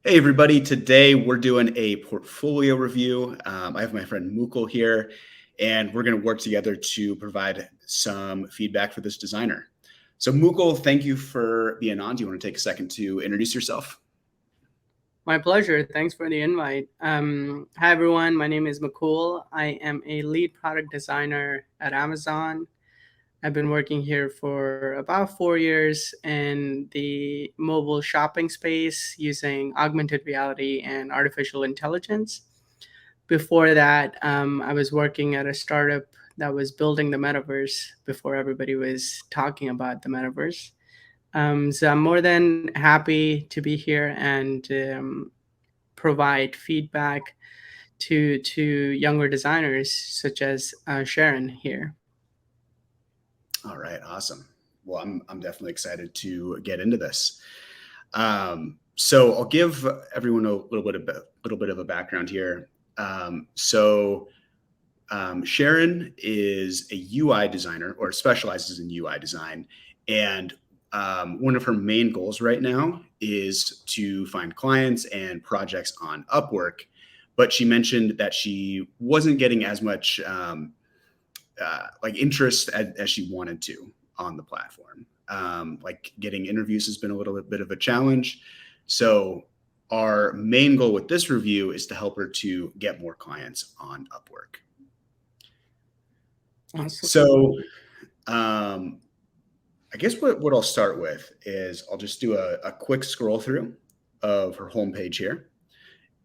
Hey, everybody. Today we're doing a portfolio review. I have my friend Mukul here, and we're going to work together to provide some feedback for this designer. So, Mukul, thank you for being on. Do you want to take a second to introduce yourself? My pleasure. Thanks for the invite. Hi, everyone. My name is Makul. I am a lead product designer at Amazon. I've been working here for about 4 years in the mobile shopping space using augmented reality and artificial intelligence. Before that, I was working at a startup that was building the metaverse before everybody was talking about the metaverse. So I'm more than happy to be here and provide feedback to younger designers such as Sharon here. All right, awesome. Well, I'm definitely excited to get into this. So, I'll give everyone a little bit of a background here. Sharon is a UI designer or specializes in UI design. And one of her main goals right now is to find clients and projects on Upwork. But she mentioned that she wasn't getting as much like interest as she wanted to on the platform. Like getting interviews has been a little bit of a challenge. So, our main goal with this review is to help her to get more clients on Upwork. Awesome. So, um, I guess what I'll start with is I'll just do a quick scroll through of her homepage here,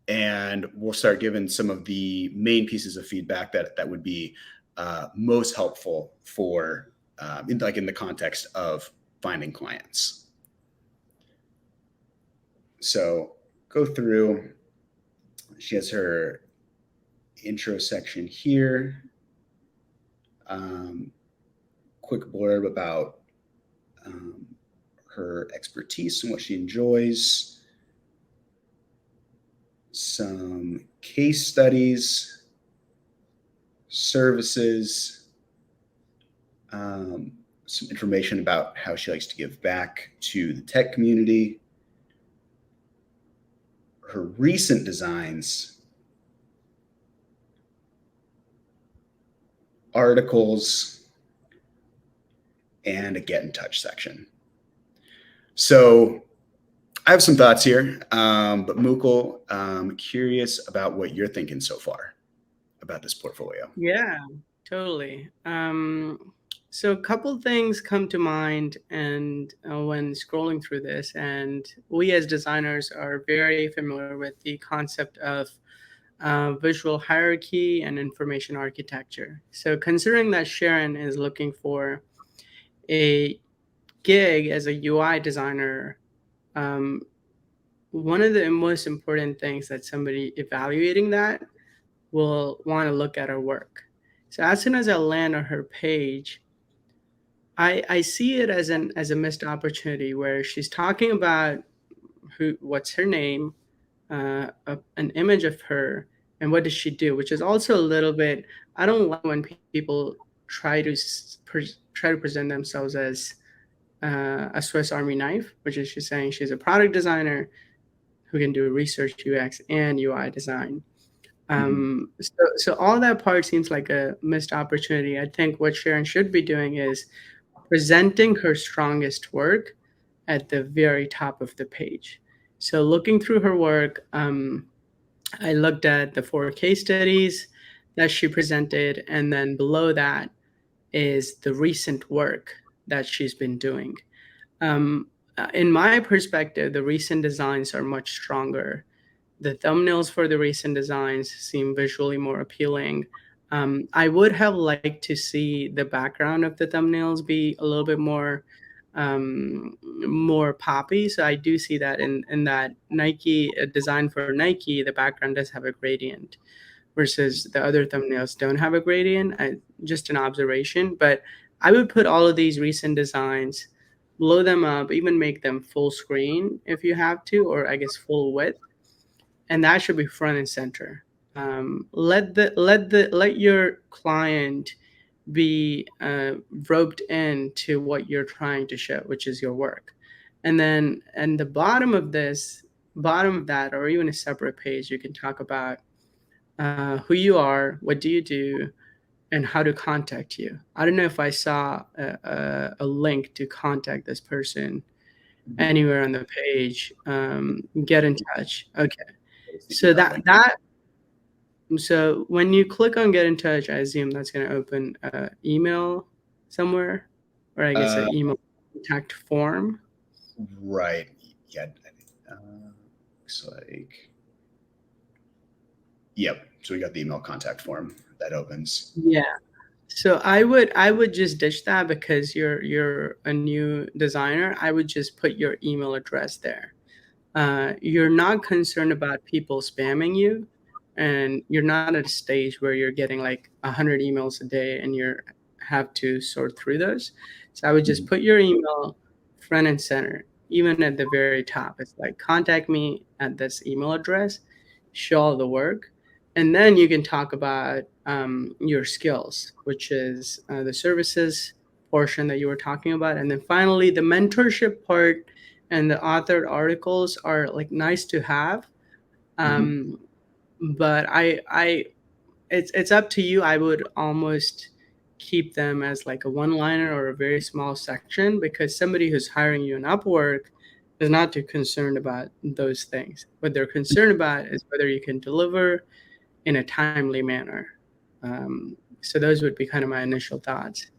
and we'll start giving some of the main pieces of feedback that would be most helpful for in the context of finding clients. So go through. She has her intro section here. Quick blurb about um, her expertise and what she enjoys, some case studies, services, some information about how she likes to give back to the tech community, her recent designs, articles, and a get in touch section. So I have some thoughts here, but Mukul, I'm curious about what you're thinking so far about this portfolio. Yeah, totally. So a couple things come to mind, and when scrolling through this, and we as designers are very familiar with the concept of visual hierarchy and information architecture. So considering that Sharon is looking for a gig as a UI designer, um, one of the most important things that somebody evaluating that will want to look at her work. So as soon as I land on her page, I see it as a missed opportunity where she's talking about what's her name, an image of her, and what does she do, which is also a little bit. I don't like when people try to try to present themselves as a Swiss Army knife, which is she's saying she's a product designer who can do research, UX, and UI design. Mhm. So all that part seems like a missed opportunity. I think what Sharon should be doing is presenting her strongest work at the very top of the page. So looking through her work, I looked at the four case studies that she presented, and then below that is the recent work that she's been doing. In my perspective, the recent designs are much stronger. The thumbnails for the recent designs seem visually more appealing. I would have liked to see the background of the thumbnails be a little bit more poppy. So I do see that in that Nike design for Nike, the background does have a gradient versus the other thumbnails don't have a gradient. Just an observation, but I would put all of these recent designs, blow them up, even make them full screen if you have to, or I guess full width, and that should be front and center. Let your client be roped into what you're trying to show, which is your work, and then and the bottom of this. bottom of that, or even a separate page, you can talk about who you are, what do you do, and how to contact you. I don't know if I saw a link to contact this person Mhm. anywhere on the page. Get in touch. Okay. I was thinking So about that LinkedIn. that so when you click on get in touch, I assume that's going to open email somewhere, or I guess Uh, an email contact form. right. Yeah. Looks like. Yep. So we got the email contact form that opens. Yeah. So I would just ditch that because you're a new designer. I would just put your email address there. You're not concerned about people spamming you, and you're not at a stage where you're getting like 100 emails a day and you have to sort through those. So I would just Mhm. put your email front and center, even at the very top. It's like contact me at this email address, show all the work, and then you can talk about your skills, which is the services portion that you were talking about, and then finally the mentorship part and the authored articles are like nice to have, Mhm. um, but it's up to you. I would almost keep them as like a one liner or a very small section, because somebody who's hiring you in Upwork is not too concerned about those things. What they're concerned about is whether you can deliver in a timely manner. So those would be kind of my initial thoughts.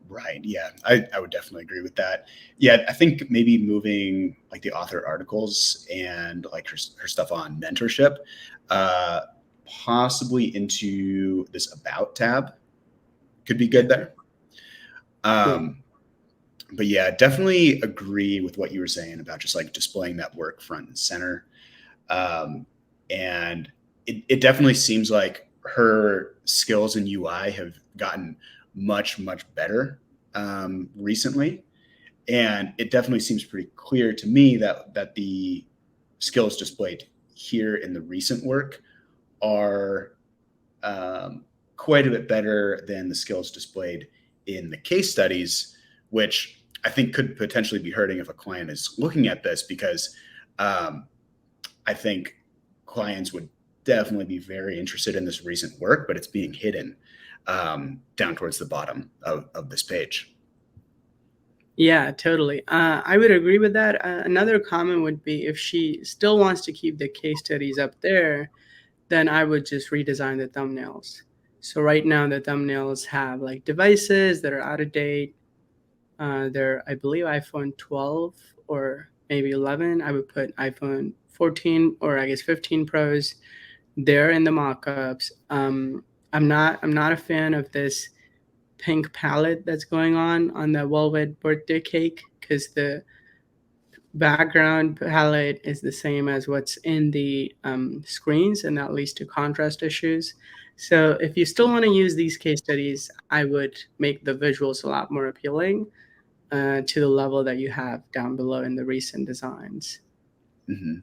Right. Yeah. I would definitely agree with that. Yeah. I think maybe moving like the author articles and like her stuff on mentorship, uh, possibly into this about tab could be Yeah, good there. yeah, Um, but yeah, definitely agree with what you were saying about just like displaying that work front and center. Um, and it definitely seems like her skills in UI have gotten much better recently, and it definitely seems pretty clear to me that the skills displayed here in the recent work are um, quite a bit better than the skills displayed in the case studies, which I think could potentially be hurting if a client is looking at this because um, I think clients would definitely be very interested in this recent work, but it's being hidden down towards the bottom of this page. yeah, totally. I would agree with that. Another comment would be if she still wants to keep the case studies up there, then I would just redesign the thumbnails. So right now the thumbnails have like devices that are out of date. They're, I believe, iPhone 12 or maybe 11. I would put iPhone 14 or I guess 15 Pros there in the mockups. I'm not a fan of this pink palette that's going on the Velvet birthday cake, because the background palette is the same as what's in the screens, and that leads to contrast issues. So if you still want to use these case studies, I would make the visuals a lot more appealing to the level that you have down below in the recent designs. Hmm.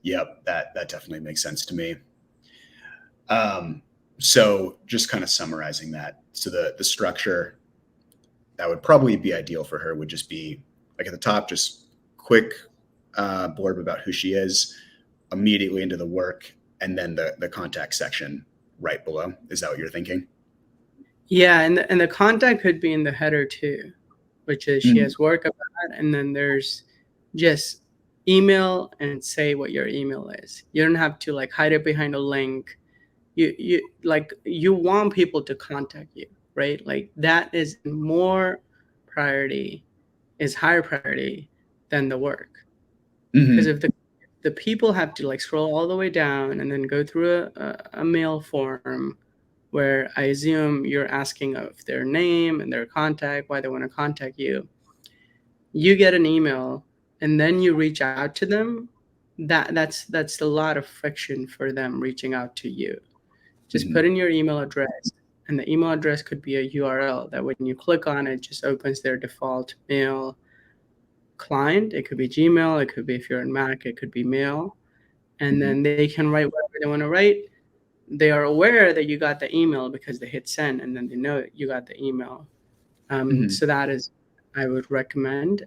Yep, that definitely makes sense to me. Um, so just kind of summarizing that, so the structure that would probably be ideal for her would just be like at the top, just quick blurb about who she is, immediately into the work, and then the contact section right below. Is that what you're thinking? Yeah, and the contact could be in the header too, which is she Mhm. has work about, and then there's just email and say what your email is. You don't have to like hide it behind a link. You want people to contact you, right? Like that is more priority, is higher priority than the work. Because Mhm. if the people have to like scroll all the way down and then go through a mail form where I assume you're asking of their name and their contact, why they want to contact you. You get an email and then you reach out to them. That's a lot of friction for them reaching out to you. Just put Mhm. in your email address, and the email address could be a URL that when you click on it, just opens their default mail client. It could be Gmail, it could be, if you're in Mac, it could be Mail, and Mhm. then they can write whatever they want to write. They are aware that you got the email because they hit send, and then they know you got the email. Mhm. So that is, I would recommend.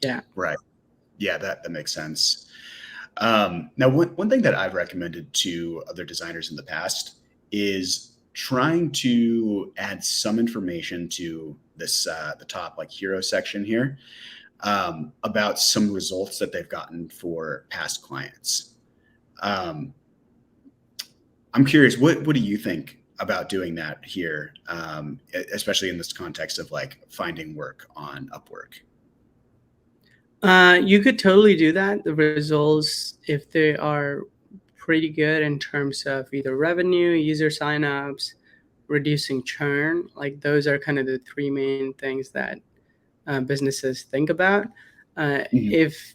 Yeah. Right. Yeah, that makes sense. Now, one thing that I've recommended to other designers in the past is trying to add some information to this the top like hero section here about some results that they've gotten for past clients. Um, I'm curious, what do you think about doing that here, especially in this context of like finding work on Upwork? You could totally do that. The results, if they are pretty good in terms of either revenue, user signups, reducing churn, like those are kind of the three main things that businesses think about. Uh, Mhm. if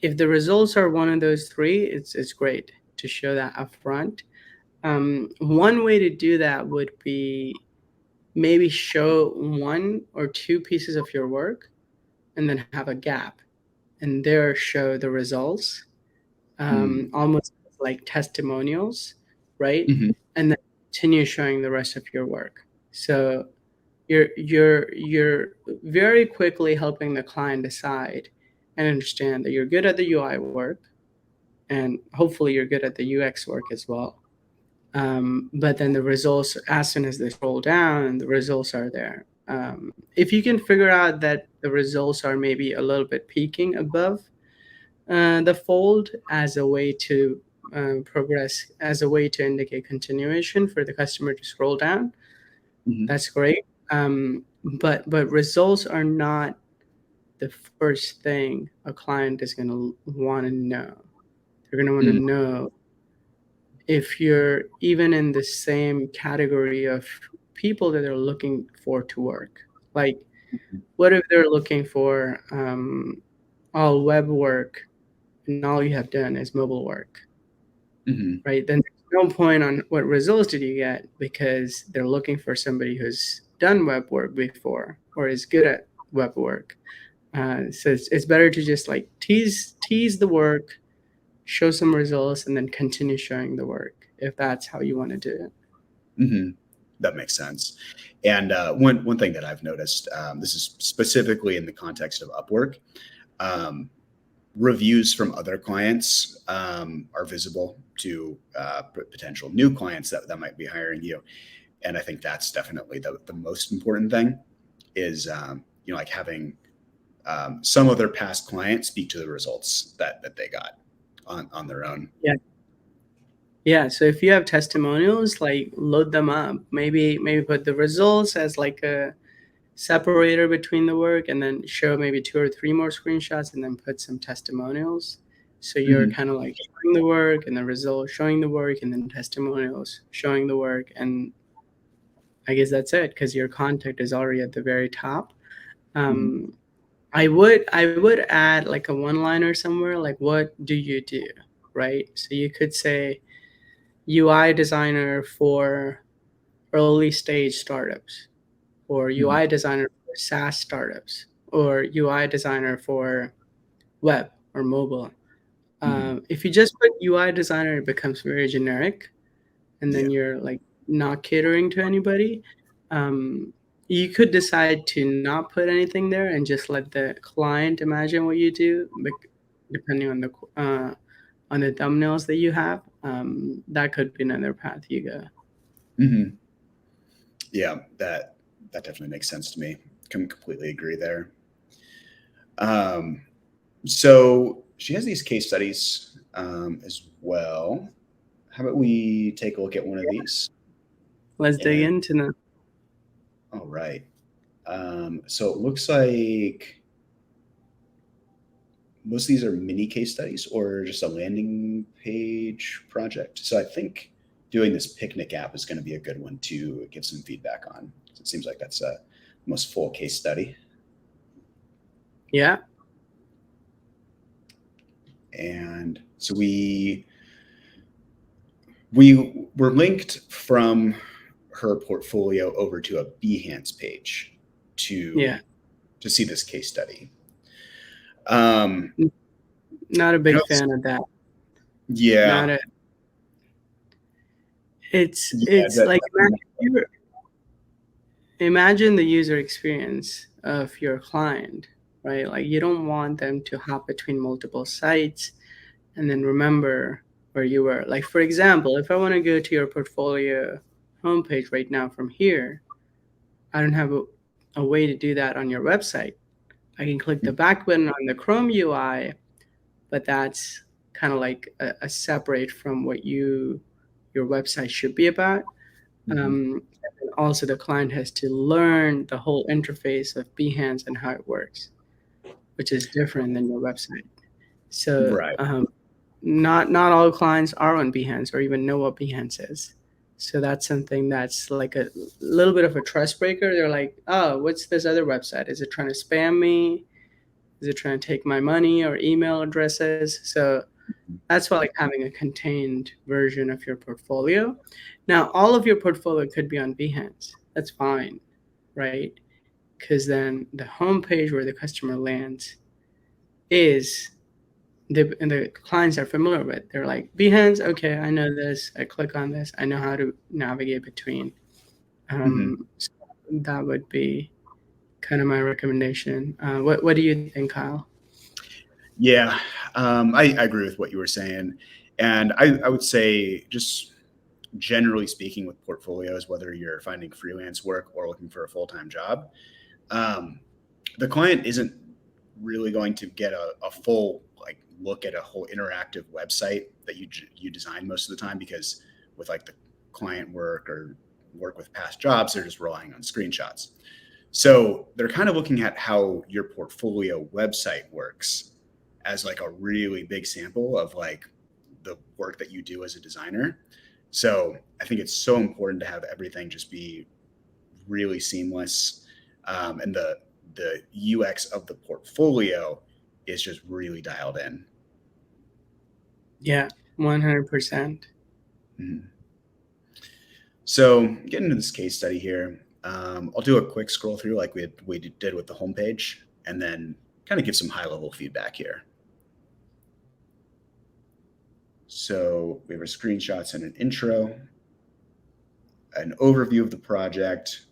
if the results are one of those three, it's great to show that upfront. One way to do that would be maybe show one or two pieces of your work and then have a gap and there show the results, Mm. almost like testimonials, right? Mhm. And then continue showing the rest of your work. So you're very quickly helping the client decide and understand that you're good at the UI work, and hopefully you're good at the UX work as well. But then the results, as soon as they scroll down, the results are there. If you can figure out that the results are maybe a little bit peaking above the fold as a way to progress, as a way to indicate continuation for the customer to scroll down, Mhm. that's great. But results are not the first thing a client is going to want to know. They're going to want to Mm. know if you're even in the same category of people that they're looking for to work. Like, what if they're looking for all web work and all you have done is mobile work, Mhm. right? Then there's no point on what results did you get because they're looking for somebody who's done web work before or is good at web work. So it's better to just like tease the work, show some results, and then continue showing the work if that's how you want to do it. Mhm. That makes sense. And one thing that I've noticed, this is specifically in the context of Upwork, um, reviews from other clients are visible to potential new clients that might be hiring you. And I think that's definitely the most important thing is like having some of their past clients speak to the results that they got on their own. Yeah. Yeah, so if you have testimonials, like load them up. Maybe put the results as like a separator between the work and then show maybe two or three more screenshots and then put some testimonials. So you're Mhm. kind of like showing the work and the results, showing the work and then testimonials, showing the work. And I guess that's it because your contact is already at the very top. Mhm. Um, I would add like a one liner somewhere like what do you do, right? So you could say UI designer for early stage startups, or Mhm. UI designer for SaaS startups, or UI designer for web or mobile. Mhm. If you just put UI designer, it becomes very generic, and Yeah. then you're like not catering to anybody. Um, you could decide to not put anything there and just let the client imagine what you do, depending on the thumbnails that you have. That could be another path you go. Mhm. Yeah, that definitely makes sense to me. Can completely agree there. Um, so she has these case studies as well. How about we take a look at one of these? Let's dig And into them. all right. So it looks like most of these are mini case studies or just a landing page project. So I think doing this picnic app is going to be a good one to give some feedback on. It seems like that's a most full case study. Yeah. And so we were linked from her portfolio over to a Behance page to Yeah. to see this case study. Um, N- Not a I know big fan of that. Not yeah, a. yeah, It's that like imagine the user experience of your client. right? Like you don't want them to hop between multiple sites and then remember where you were. Like for example, if I want to go to your portfolio homepage right now from here, I don't have a way to do that on your website. I can click the back button on the Chrome UI, but that's kind of like a separate from what your website should be about. And also, the client has to learn the whole interface of Behance and how it works, which is different than your website. So Right. not all clients are on Behance or even know what Behance is. So that's something that's like a little bit of a trust breaker. They're like, oh, what's this other website? Is it trying to spam me? Is it trying to take my money or email addresses? So that's why like having a contained version of your portfolio. Now, all of your portfolio could be on Behance. That's fine, right? Because then the homepage where the customer lands is the clients are familiar with. They're like, Behance, okay, I know this. I click on this. I know how to navigate between. So that would be kind of my recommendation. What do you think, Kyle? Yeah, I agree with what you were saying. And I would say, just generally speaking, with portfolios, whether you're finding freelance work or looking for a full time job, the client isn't really going to get a full like look at a whole interactive website that you design most of the time, because with like the client work or work with past jobs, they're just relying on screenshots. So they're kind of looking at how your portfolio website works as like a really big sample of like the work that you do as a designer. So I think it's so important to have everything just be really seamless, and the UX of the portfolio is just really dialed in. Yeah, 100%. Mhm. So getting into this case study here, I'll do a quick scroll through like we did with the homepage, and then kind of give some high level feedback here. So we have our screenshots and an intro, an overview of the project,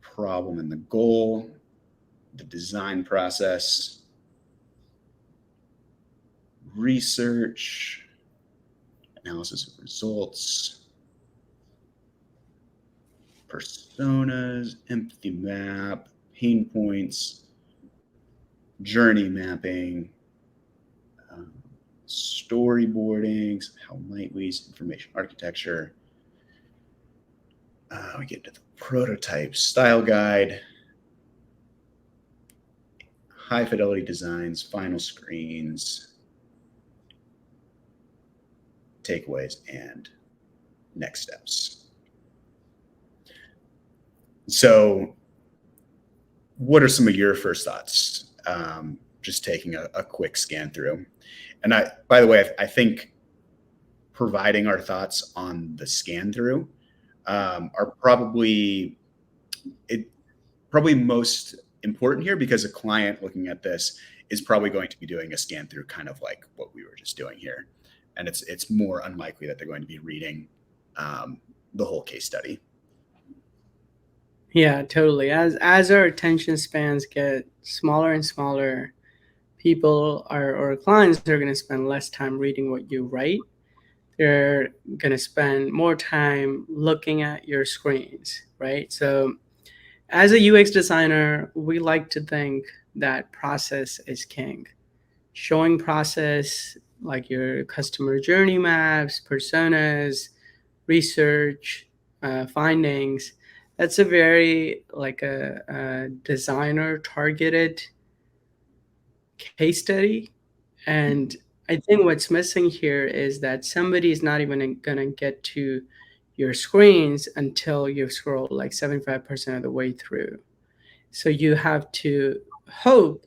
problem and the goal, the design process, research, analysis of results, personas, empathy map, pain points, journey mapping, storyboarding, how might we, information architecture. We get to the prototype, style guide, high fidelity designs, final screens, takeaways, and next steps. So, what are some of your first thoughts? Just taking a quick scan through. And by the way, I think providing our thoughts on the scan through are probably most important here, because a client looking at this is probably going to be doing a scan through, kind of like what we were just doing here, and it's more unlikely that they're going to be reading the whole case study. Yeah, totally. As our attention spans get smaller and smaller, people are or clients are going to spend less time reading what you write. They're going to spend more time looking at your screens, right? So as a UX designer, we like to think that process is king. Showing process like your customer journey maps, personas, research, findings, that's a very like a designer targeted case study. And I think what's missing here is that somebody is not even gonna get to your screens until you've scrolled like 75% of the way through. So you have to hope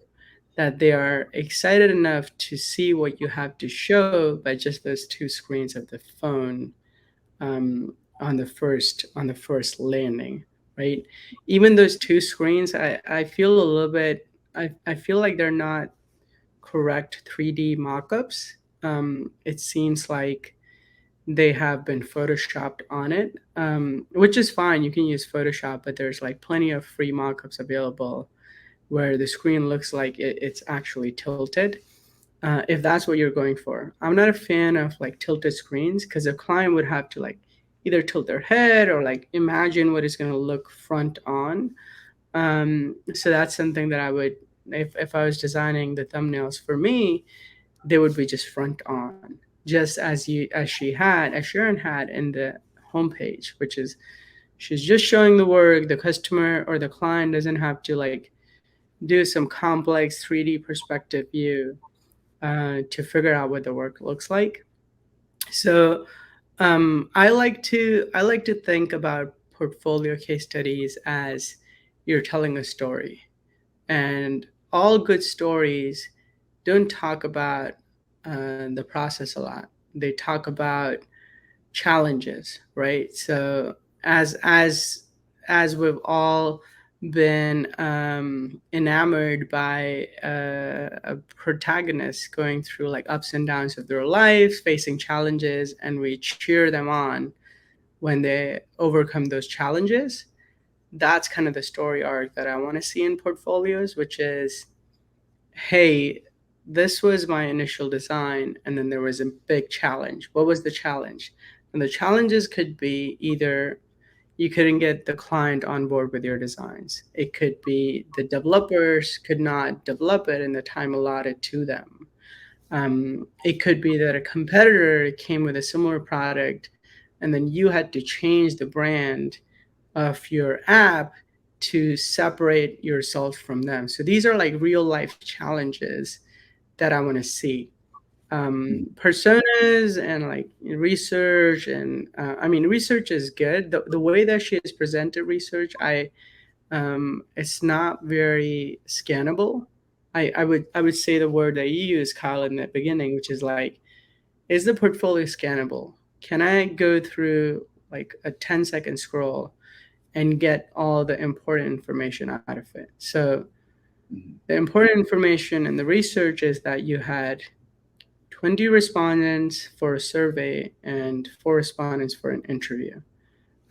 that they are excited enough to see what you have to show by just those two screens of the phone, on the first landing, right? Even those two screens, I feel a little bit. I feel like they're not correct 3D mockups. It seems like they have been photoshopped on it, which is fine. You can use Photoshop, but there's like plenty of free mockups available where the screen looks like it's actually tilted. If that's what you're going for. I'm not a fan of like tilted screens because the client would have to like either tilt their head or like imagine what it's going to look front on. So that's something that I would, if I was designing the thumbnails for me, they would be just front on, just as Sharon had in the homepage, which is she's just showing the work. The customer or the client doesn't have to like do some complex 3D perspective view to figure out what the work looks like. So I like to think about portfolio case studies as you're telling a story, and all good stories don't talk about the process a lot. They talk about challenges, right? So as we've all been enamored by a protagonist going through like ups and downs of their lives, facing challenges, and we cheer them on when they overcome those challenges. That's kind of the story arc that I want to see in portfolios, which is, hey, this was my initial design, and then there was a big challenge. What was the challenge? And the challenges could be either you couldn't get the client on board with your designs. It could be the developers could not develop it in the time allotted to them. It could be that a competitor came with a similar product, and then you had to change the brand of your app to separate yourself from them. So these are like real life challenges that I want to see. Personas and like research, and I mean research is good. The way that she has presented research, it's not very scannable. I would say the word that you used, Kyle, in the beginning, which is like, is the portfolio scannable? Can I go through like a 10-second scroll and get all the important information out of it? So the important information in the research is that you had 20 respondents for a survey and 4 respondents for an interview.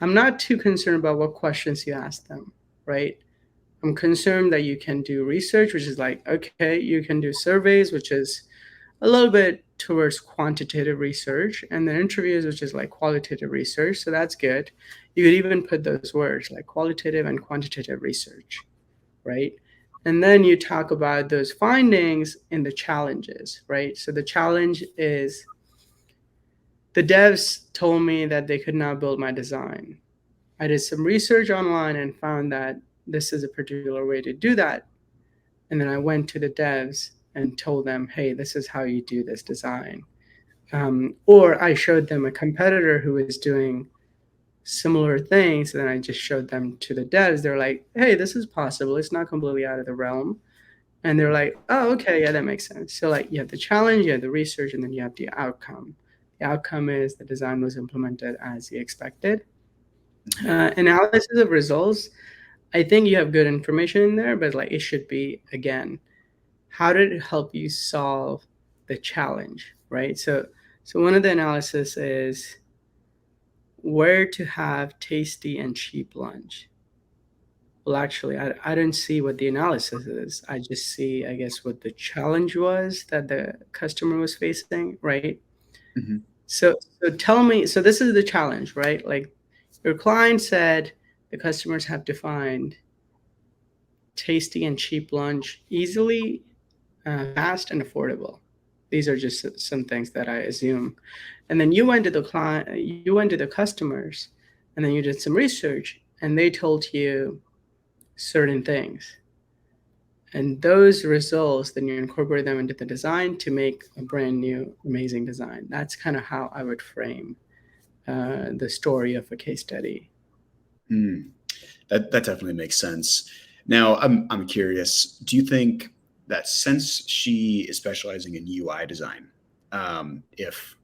I'm not too concerned about what questions you ask them, right? I'm concerned that you can do research, which is like, okay, you can do surveys, which is a little bit towards quantitative research, and then interviews, which is like qualitative research. So that's good. You could even put those words like qualitative and quantitative research, right? And then you talk about those findings in the challenges, right? So the challenge is the devs told me that they could not build my design. I did some research online and found that this is a particular way to do that. And then I went to the devs and told them, hey, this is how you do this design. Or I showed them a competitor who was doing similar things, and then I just showed them to the devs. They're like, hey, this is possible. It's not completely out of the realm. And they're like, oh, okay, yeah, that makes sense. So like you have the challenge, you have the research, and then you have the outcome. The outcome is the design was implemented as you expected. Analysis of results, I think you have good information in there, but like it should be, again, how did it help you solve the challenge, right? So one of the analysis is where to have tasty and cheap lunch. Well, actually, I don't see what the analysis is. I just see, I guess, what the challenge was that the customer was facing, right? Mm-hmm. So tell me, so this is the challenge, right? Like your client said the customers have to find tasty and cheap lunch easily, fast and affordable. These are just some things that I assume. And then you went to the client, you went to the customers, and then you did some research, and they told you certain things. And those results, then you incorporate them into the design to make a brand new, amazing design. That's kind of how I would frame the story of a case study. That definitely makes sense. Now, I'm curious. Do you think that since she is specializing in UI design, if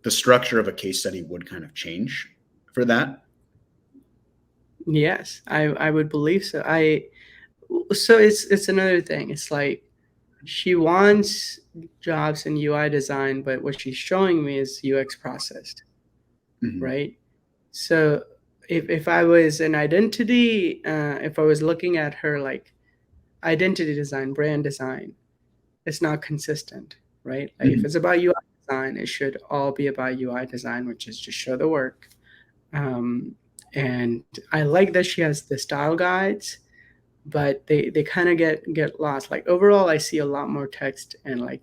the structure of a case study would kind of change for that? Yes, I would believe so. So it's another thing. It's like she wants jobs in UI design, but what she's showing me is UX process, Mm-hmm. right? So if I was an identity, if I was looking at her like identity design, brand design, it's not consistent, right? Like if Mhm. it's about UI design, it should all be about UI design, which is just show the work. And I like that she has the style guides, but they kind of get lost. Like overall, I see a lot more text and like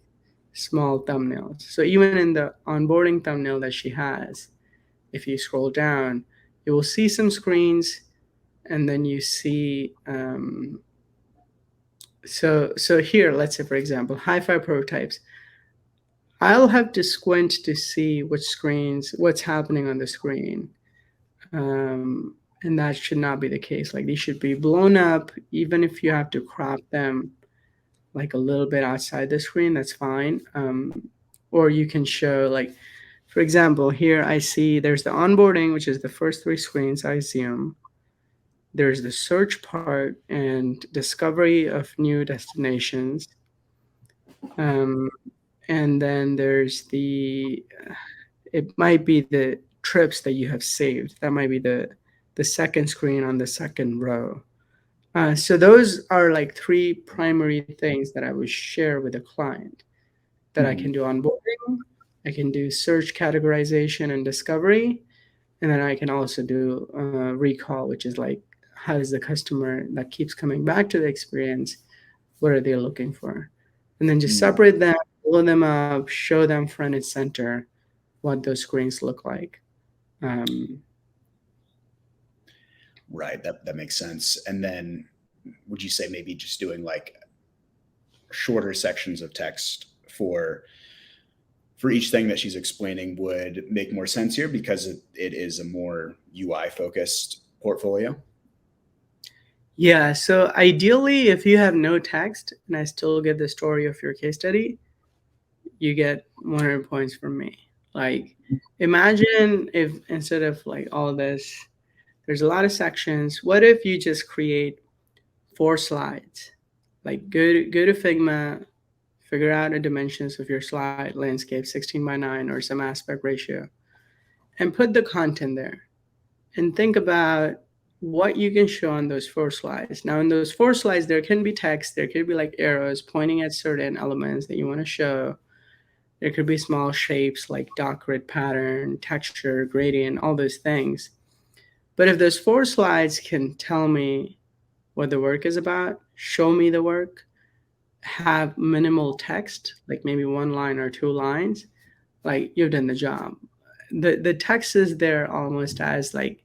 small thumbnails. So even in the onboarding thumbnail that she has, if you scroll down, you will see some screens, and then you see so here, let's say for example, hi-fi prototypes. I'll have to squint to see what's happening on the screen. And that should not be the case. Like these should be blown up, even if you have to crop them like a little bit outside the screen, that's fine. Or you can show like, for example, here I see there's the onboarding, which is the first three screens. I zoom. There's the search part and discovery of new destinations. And then there's it might be the trips that you have saved. That might be the second screen on the second row. So those are like three primary things that I would share with a client that I Mhm. can do onboarding, I can do search categorization and discovery, and then I can also do recall, which is like how is the customer that keeps coming back to the experience, what are they looking for? And then just Mm. separate them, blow them up, show them front and center what those screens look like. Right. That makes sense. And then would you say maybe just doing like shorter sections of text for each thing that she's explaining would make more sense here because it is a more UI focused portfolio? Yeah, so ideally, if you have no text and I still get the story of your case study, you get 100 points from me. Like, imagine if instead of like all this, there's a lot of sections. What if you just create 4 slides? Like, go to Figma, figure out the dimensions of your slide landscape, 16:9, or some aspect ratio, and put the content there. And think about what you can show on those 4 slides. Now, in those 4 slides, there can be text, there could be like arrows pointing at certain elements that you want to show. There could be small shapes like dot grid pattern, texture, gradient, all those things. But if those 4 slides can tell me what the work is about, show me the work, have minimal text, like maybe 1 line or 2 lines, like you've done the job. The text is there almost as like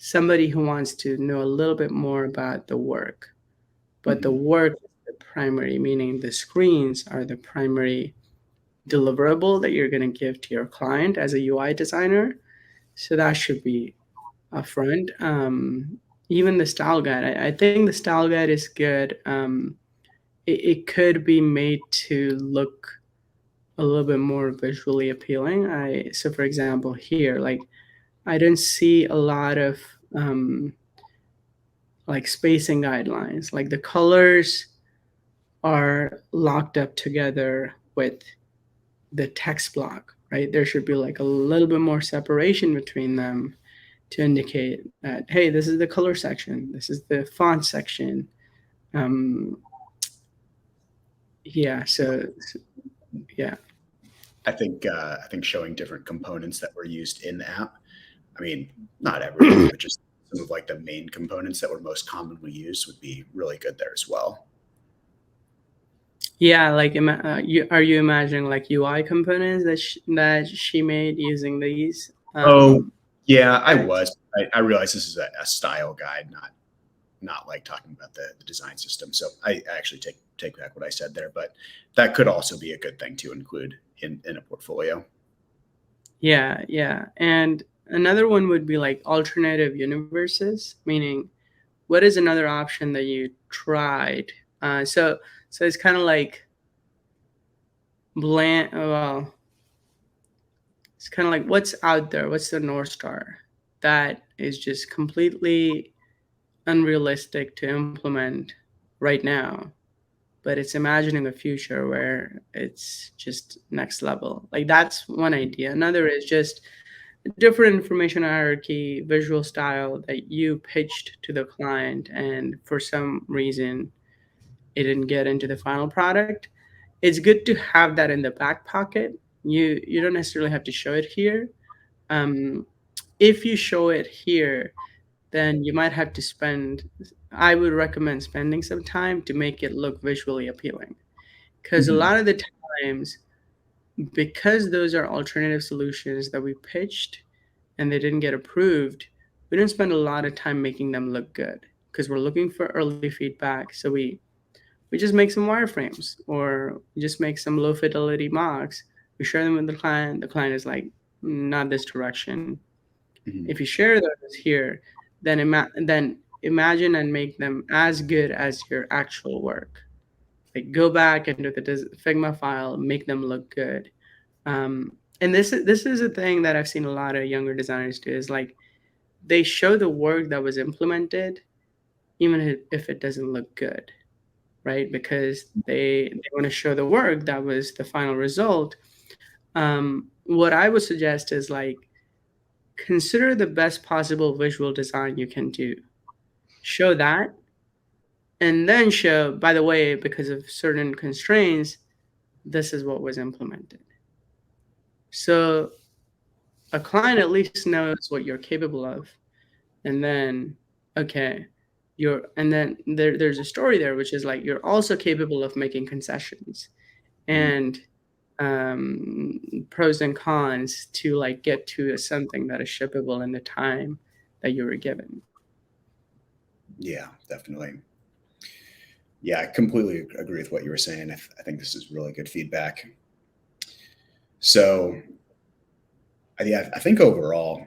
somebody who wants to know a little bit more about the work, but the Mhm. work is the primary, meaning the screens are the primary deliverable that you're going to give to your client as a UI designer. So that should be upfront. Even the style guide, I think the style guide is good. It could be made to look a little bit more visually appealing. So for example, here, like I don't see a lot of like spacing guidelines. Like the colors are locked up together with the text block, right? There should be like a little bit more separation between them to indicate that, hey, this is the color section, this is the font section. Um, yeah, yeah. I think showing different components that were used in the app. I mean, not everything, but just some of like the main components that were most commonly used would be really good there as well. Yeah, like are you imagining like UI components that she made using these Oh, yeah, I guides? was. I realize this is a style guide, not like talking about the design system. So I actually take back what I said there, but that could also be a good thing to include in a portfolio. Yeah, yeah. And another one would be like alternative universes, meaning what is another option that you tried? So it's kind of like bland. Well, it's kind of like what's out there. What's the North Star that is just completely unrealistic to implement right now, but it's imagining a future where it's just next level. Like that's one idea. Another is just different information hierarchy, visual style that you pitched to the client, and for some reason it didn't get into the final product, it's good to have that in the back pocket. You don't necessarily have to show it here. Um, if you show it here, then you might have to spend. I would recommend spending some time to make it look visually appealing, because a Hmm. lot of the times, because those are alternative solutions that we pitched and they didn't get approved, we didn't spend a lot of time making them look good because we're looking for early feedback. So we just make some wireframes or we just make some low fidelity mocks. We share them with the client. The client is like, not this direction. Hmm. If you share those here, then imagine and make them as good as your actual work. Like go back into the Figma file, make them look good. And this is a thing that I've seen a lot of younger designers do is like they show the work that was implemented, even if it doesn't look good, right? Because they want to show the work that was the final result. What I would suggest is like consider the best possible visual design you can do. Show that, and then show, by the way, because of certain constraints, this is what was implemented. So a client at least knows what you're capable of. And then, okay, and then there's a story there, which is like you're also capable of making concessions and pros and cons to like get to something that is shippable in the time that you were given. Yeah, definitely. Yeah, I completely agree with what you were saying. I think this is really good feedback. So, yeah, I think overall,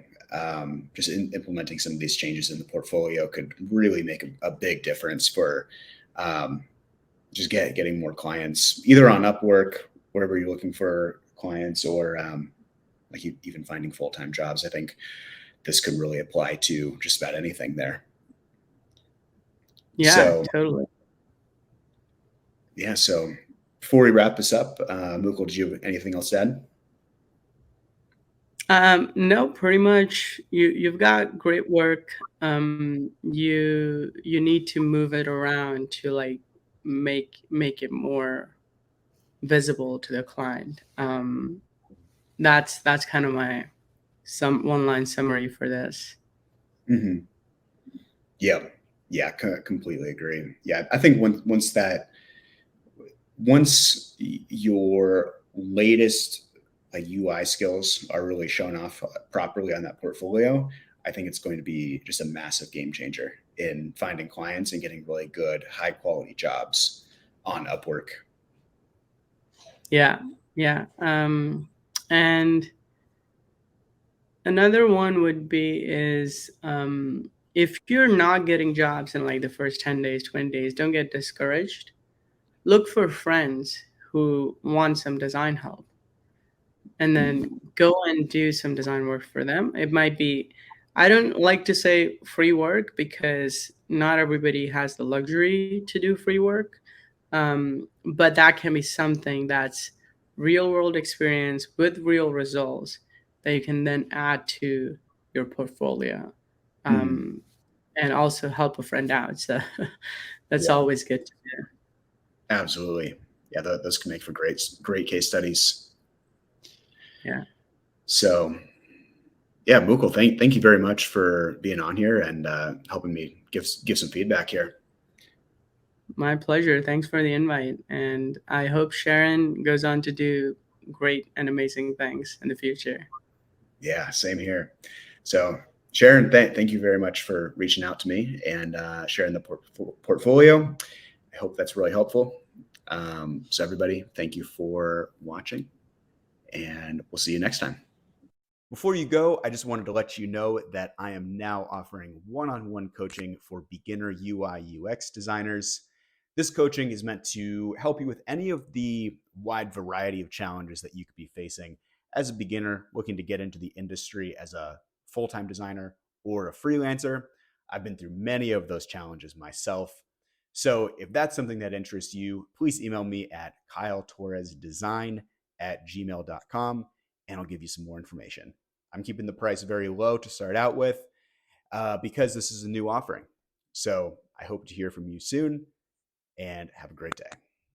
just implementing some of these changes in the portfolio could really make a big difference for um, just getting more clients, either on Upwork, wherever you're looking for clients, or like even finding full time jobs. I think this could really apply to just about anything there. Yeah, So, totally. yeah. So before we wrap this up, Mukul, did you have anything else to add? No, pretty much you've got great work. You need to move it around to like make it more visible to the client. That's kind of my some one line summary for this. Hmm. Yeah, yeah, completely agree. Yeah, I think once your latest like UI skills are really shown off properly on that portfolio, I think it's going to be just a massive game changer in finding clients and getting really good, high quality jobs on Upwork. Yeah, yeah. And another one would be is if you're not getting jobs in like the first 10 days, 20 days, don't get discouraged. Look for friends who want some design help and then Mhm. go and do some design work for them. It might be, I don't like to say free work because not everybody has the luxury to do free work. But that can be something that's real world experience with real results that you can then add to your portfolio, Mhm. um, and also help a friend out. So that's Yeah, always good to do. absolutely. Yeah, those can make for great case studies. Yeah. So, yeah, Mukul, thank you very much for being on here and helping me give some feedback here. My pleasure. Thanks for the invite. And I hope Sharon goes on to do great and amazing things in the future. Yeah, same here. So, Sharon, thank you very much for reaching out to me and sharing the portfolio. I hope that's really helpful. So, everybody, thank you for watching, and we'll see you next time. Before you go, I just wanted to let you know that I am now offering one on one coaching for beginner UI UX designers. This coaching is meant to help you with any of the wide variety of challenges that you could be facing as a beginner looking to get into the industry as a full time designer or a freelancer. I've been through many of those challenges myself. So if that's something that interests you, please email me at kyletorresdesign@gmail.com and I'll give you some more information. I'm keeping the price very low to start out with because this is a new offering. So I hope to hear from you soon and have a great day.